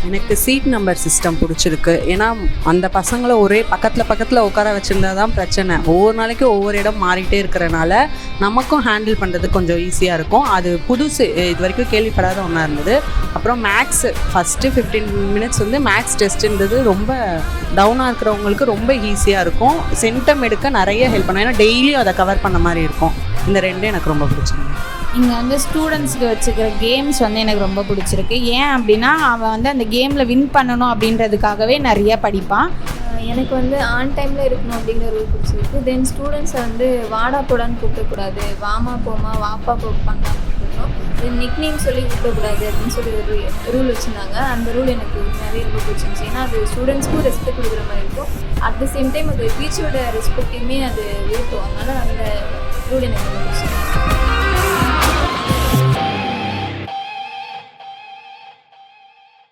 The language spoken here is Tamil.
எனக்கு சீட் நம்பர் சிஸ்டம் பிடிச்சிருக்கு. ஏன்னா அந்த பசங்களை ஒரே பக்கத்தில் உட்கார வச்சுருந்தா தான் பிரச்சனை. ஒவ்வொரு நாளைக்கும் ஒவ்வொரு இடம் மாறிட்டே இருக்கிறனால நமக்கும் ஹேண்டில் பண்ணுறதுக்கு கொஞ்சம் ஈஸியாக இருக்கும். அது புதுசு, இது வரைக்கும் கேள்விப்படாத ஒன்றா இருந்தது. அப்புறம் மேக்ஸு ஃபஸ்ட்டு 15 மினிட்ஸ் வந்து மேக்ஸ் டெஸ்ட்டுன்றது ரொம்ப டவுனாக இருக்கிறவங்களுக்கு ரொம்ப ஈஸியாக இருக்கும். சென்டம் எடுக்க நிறைய ஹெல்ப் பண்ணும். ஏன்னா டெய்லியும் அதை கவர் பண்ண மாதிரி இருக்கும். இந்த ரெண்டும் எனக்கு ரொம்ப பிடிச்சிருக்கு. இங்கே வந்து ஸ்டூடெண்ட்ஸுக்கு வச்சுக்கிற கேம்ஸ் வந்து எனக்கு ரொம்ப பிடிச்சிருக்கு. ஏன் அப்படின்னா அவன் வந்து அந்த கேமில் வின் பண்ணணும் அப்படின்றதுக்காகவே நிறைய படிப்பான். எனக்கு வந்து ஆன் டைமில் இருக்கணும் அப்படிங்கிற ரூல் பிடிச்சிருக்கு. தென் ஸ்டூடெண்ட்ஸை வந்து வாடா போடான்னு கூப்பிடக்கூடாது, வாமா போமா வாப்பா போப்பான்னு கூப்பிடணும். தென் நிக் நேம் சொல்லி கூப்பிடக்கூடாது அப்படின்னு சொல்லி ஒரு ரூல் வச்சுருந்தாங்க. அந்த ரூல் எனக்கு நிறைய ரொம்ப பிடிச்சிருந்துச்சு. ஏன்னா அது ஸ்டூடெண்ட்ஸ்க்கும் ரெஸ்பெக்ட் கொடுக்குற மாதிரி இருக்கும். அட் த சேம் டைம் அது டீச்சரோட ரெஸ்பெக்டையுமே அது ஊட்டும். அதனால் அந்த ரூல் எனக்கு ரொம்ப பிடிச்சிருக்கு.